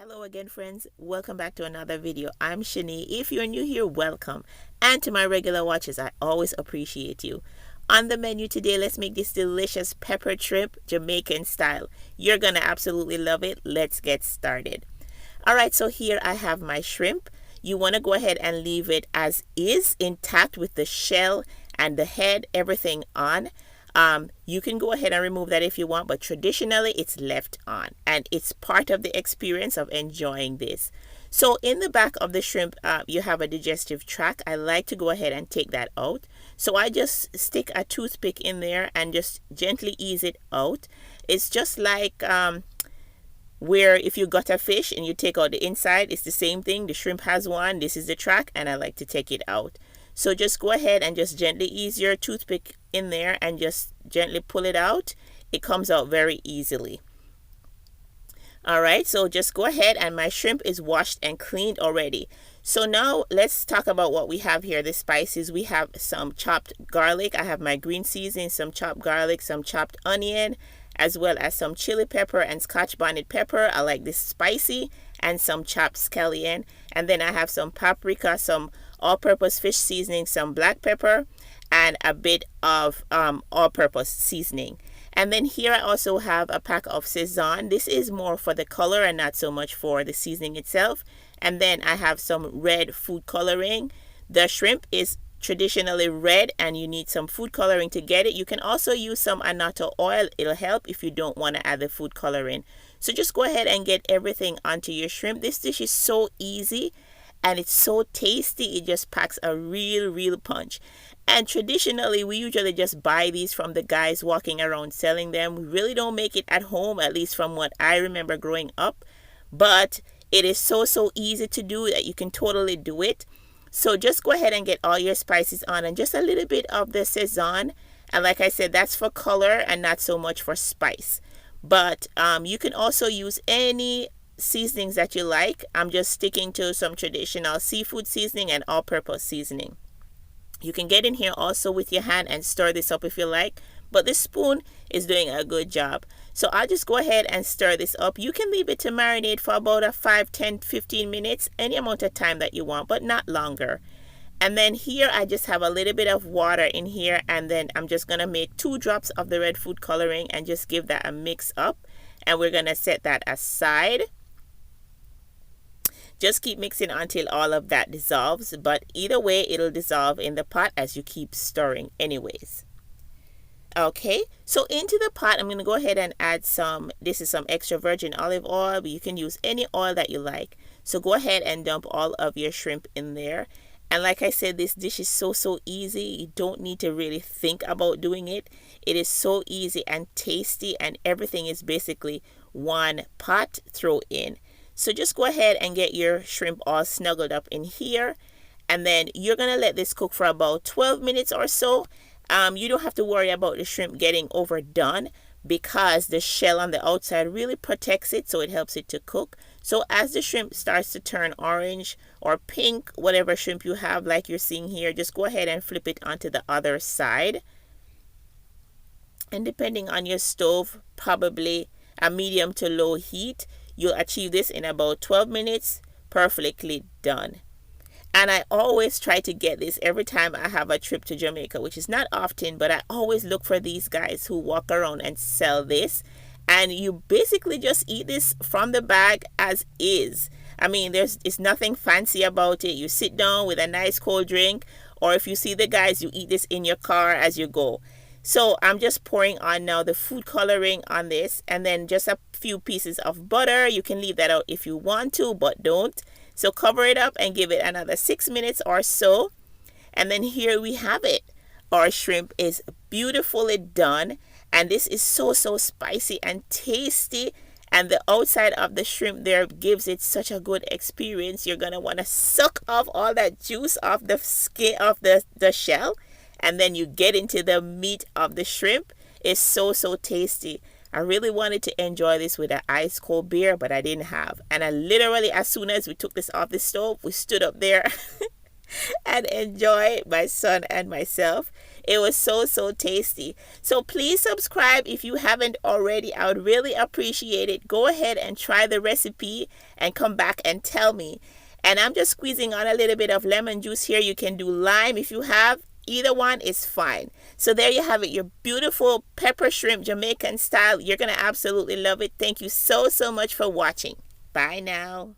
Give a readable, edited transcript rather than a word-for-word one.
Hello again, friends. Welcome back to another video. I'm Shani. If you're new here, welcome. And to my regular watchers, I always appreciate you. On the menu today, let's make this delicious pepper shrimp Jamaican style. You're gonna absolutely love it. Let's get started. Alright, so here I have my shrimp. You want to go ahead and leave it as is, intact with the shell and the head, everything on. You can go ahead and remove that if you want, but traditionally it's left on, and it's part of the experience of enjoying this. So in the back of the shrimp, you have a digestive tract. I like to go ahead and take that out. So I just stick a toothpick in there and just gently ease it out. It's just like where if you got a fish and you take out the inside, it's the same thing. The shrimp has one. This is the tract, and I like to take it out. So just go ahead and just gently ease your toothpick in there and just gently pull it out. It comes out very easily. Alright, so just go ahead, and my shrimp is washed and cleaned already. So now let's talk about what we have here. The spices, we have some chopped garlic. I have my green seasoning, some chopped garlic, some chopped onion, as well as some chili pepper and Scotch bonnet pepper. I like this spicy, and some chopped scallion. And then I have some paprika, some all-purpose fish seasoning, some black pepper, and a bit of all-purpose seasoning. And then here I also have a pack of SAZON. This is more for the color and not so much for the seasoning itself. And then I have some red food coloring. The shrimp is traditionally red, and you need some food coloring to get it. You can also use some annatto oil. It'll help if you don't want to add the food coloring. So just go ahead and get everything onto your shrimp. This dish is so easy and it's so tasty. It just packs a real punch. And traditionally, we usually just buy these from the guys walking around selling them. We really don't make it at home, at least from what I remember growing up. But it is so easy to do that you can totally do it. So just go ahead and get all your spices on, and just a little bit of the SAZON. And like I said, that's for color and not so much for spice. But you can also use any seasonings that you like. I'm just sticking to some traditional seafood seasoning and all-purpose seasoning. You can get in here also with your hand and stir this up if you like, but this spoon is doing a good job. So I'll just go ahead and stir this up. You can leave it to marinate for about a 5, 10, 15 minutes, any amount of time that you want, but not longer. And then here I just have a little bit of water in here, and then I'm just going to make 2 drops of the red food coloring and just give that a mix up. And we're going to set that aside. Just keep mixing until all of that dissolves, but either way it'll dissolve in the pot as you keep stirring anyways. Okay, so into the pot I'm going to go ahead and add some, this is some extra virgin olive oil, but you can use any oil that you like. So go ahead and dump all of your shrimp in there. And like I said, this dish is so easy. You don't need to really think about doing it. It is so easy and tasty, and everything is basically one pot throw in. So just go ahead and get your shrimp all snuggled up in here, and then you're gonna let this cook for about 12 minutes or so. You don't have to worry about the shrimp getting overdone, because the shell on the outside really protects it, so it helps it to cook. So as the shrimp starts to turn orange or pink, whatever shrimp you have like you're seeing here, just go ahead and flip it onto the other side. And depending on your stove, probably a medium to low heat, you'll achieve this in about 12 minutes, perfectly done. And I always try to get this every time I have a trip to Jamaica, which is not often, but I always look for these guys who walk around and sell this. And you basically just eat this from the bag as is. I mean, it's nothing fancy about it. You sit down with a nice cold drink, or if you see the guys, you eat this in your car as you go. So I'm just pouring on now the food coloring on this, and then just a few pieces of butter. You can leave that out if you want to, but don't. So cover it up and give it another 6 minutes or so. And then here we have it. Our shrimp is beautifully done, and this is so spicy and tasty. And the outside of the shrimp there gives it such a good experience. You're gonna want to suck off all that juice off the skin of the shell, and then you get into the meat of the shrimp. It's so tasty. I really wanted to enjoy this with an ice cold beer, but I didn't have. And I literally, as soon as we took this off the stove, we stood up there and enjoy, my son and myself. It was so, so tasty. So please subscribe if you haven't already. I would really appreciate it. Go ahead and try the recipe and come back and tell me. And I'm just squeezing on a little bit of lemon juice here. You can do lime if you have. Either one is fine. So there you have it, your beautiful pepper shrimp Jamaican style. You're going to absolutely love it. Thank you so, so much for watching. Bye now.